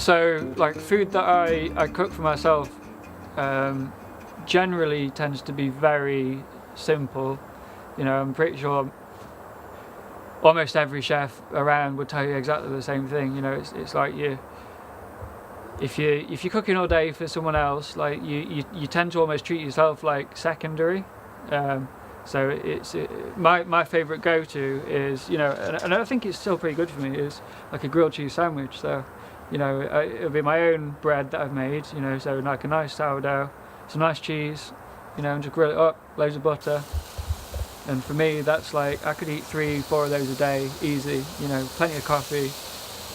So, like, food that I cook for myself generally tends to be very simple. You know, I'm pretty sure almost every chef around would tell you exactly the same thing. You know, it's like if you're cooking all day for someone else, like you tend to almost treat yourself like secondary. So my favourite go-to is, you know, and I think it's still pretty good for me, is like a grilled cheese sandwich. So, you know, it'll be my own bread that I've made, you know, so like a nice sourdough, some nice cheese, you know, and just grill it up, loads of butter. And for me, that's like, I could eat 3-4 of those a day, easy, you know, plenty of coffee,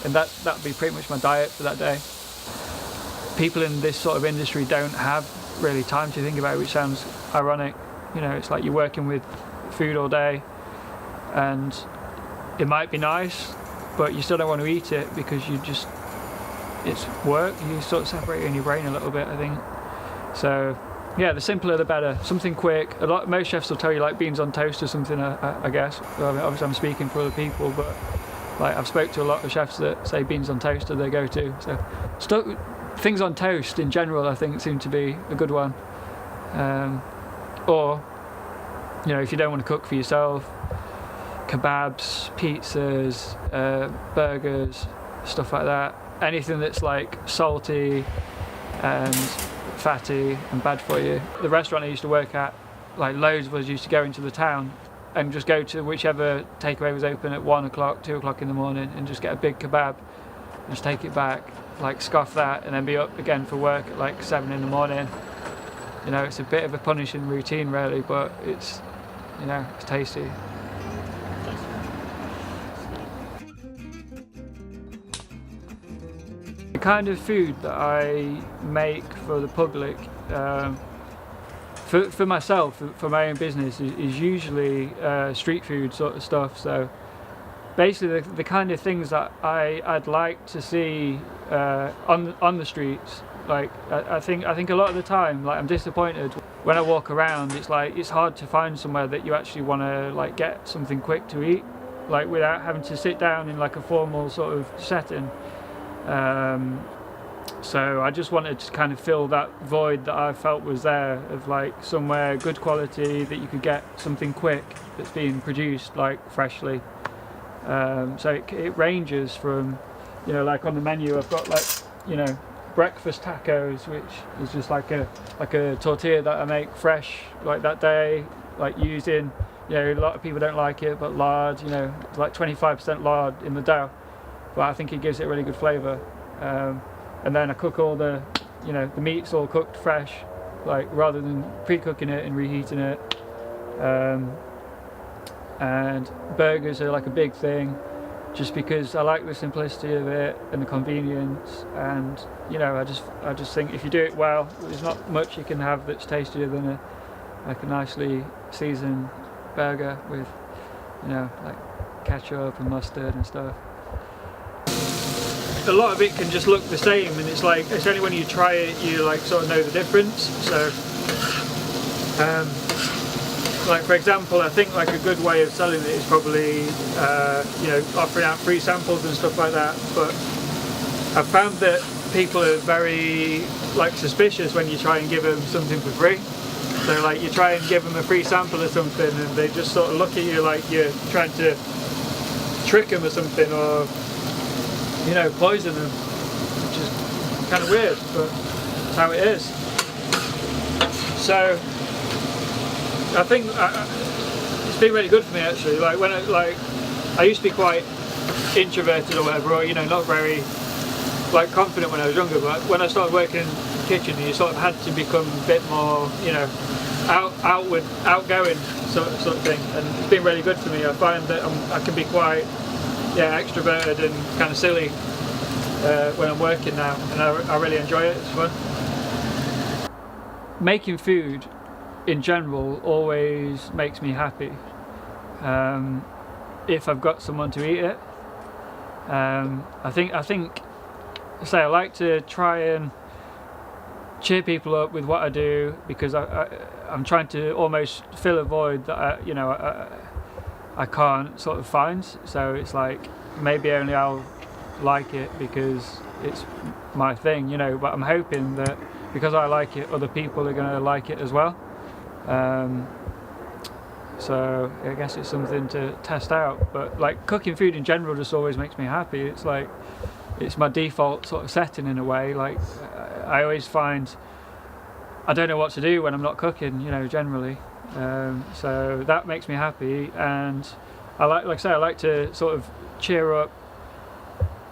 and that'd be pretty much my diet for that day. People in this sort of industry don't have really time to think about it, which sounds ironic. You know, it's like you're working with food all day, and it might be nice, but you still don't want to eat it because it's work. You sort of separate it in your brain a little bit, I think. So yeah, the simpler the better. Something quick. Most chefs will tell you like beans on toast or something, I guess. Well, I mean, obviously I'm speaking for other people, but like I've spoke to a lot of chefs that say beans on toast are their go-to. So things on toast in general, I think, seem to be a good one. Or, you know, if you don't want to cook for yourself, kebabs, pizzas, burgers, stuff like that. Anything that's like salty and fatty and bad for you. The restaurant I used to work at, like loads of us used to go into the town and just go to whichever takeaway was open at 1 o'clock, 2 o'clock in the morning, and just get a big kebab and just take it back, like scoff that, and then be up again for work at like 7 in the morning. You know, it's a bit of a punishing routine really, but it's, you know, it's tasty. The kind of food that I make for the public, for myself, for my own business, is usually street food sort of stuff. So basically the kind of things that I'd like to see on the streets. Like I think a lot of the time, like I'm disappointed when I walk around. It's like it's hard to find somewhere that you actually want to like get something quick to eat, like without having to sit down in like a formal sort of setting. So I just wanted to kind of fill that void that I felt was there, of like somewhere good quality that you could get something quick that's being produced like freshly. So it ranges from, you know, like on the menu I've got like, you know, breakfast tacos, which is just like a tortilla that I make fresh like that day, like using, you know, a lot of people don't like it, but lard, you know, it's like 25% lard in the dough, but I think it gives it a really good flavour. And then I cook all the, you know, the meat's all cooked fresh, like rather than pre-cooking it and reheating it. And burgers are like a big thing, just because I like the simplicity of it and the convenience, and you know, I just think if you do it well, there's not much you can have that's tastier than a nicely seasoned burger with, you know, like ketchup and mustard and stuff. A lot of it can just look the same, and it's like it's only when you try it you like sort of know the difference. So like for example, I think like a good way of selling it is probably you know, offering out free samples and stuff like that. But I've found that people are very like suspicious when you try and give them something for free. So like you try and give them a free sample or something, and they just sort of look at you like you're trying to trick them or something, or, you know, poison them, which is kind of weird, but that's how it is. So I think it's been really good for me actually. Like when I used to be quite introverted or whatever, or, you know, not very like confident when I was younger, but when I started working in the kitchen, you sort of had to become a bit more, you know, outgoing sort of thing, and it's been really good for me. I find that I can be quite, yeah, extroverted and kind of silly when I'm working now, and I really enjoy it. It's fun. Making food in general always makes me happy if I've got someone to eat it. I think I like to try and cheer people up with what I do, because I'm trying to almost fill a void that I can't sort of find. So it's like maybe only I'll like it because it's my thing, you know, but I'm hoping that because I like it, other people are going to like it as well. So I guess it's something to test out. But like cooking food in general just always makes me happy. It's like it's my default sort of setting in a way. Like I always find I don't know what to do when I'm not cooking, you know, generally. So that makes me happy, and like I say, I like to sort of cheer up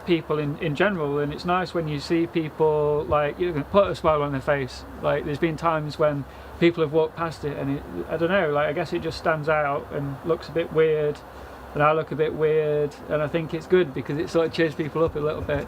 people in general, and it's nice when you see people like you can put a smile on their face. Like there's been times when people have walked past it and I don't know, like I guess it just stands out and looks a bit weird, and I look a bit weird, and I think it's good because it sort of cheers people up a little bit.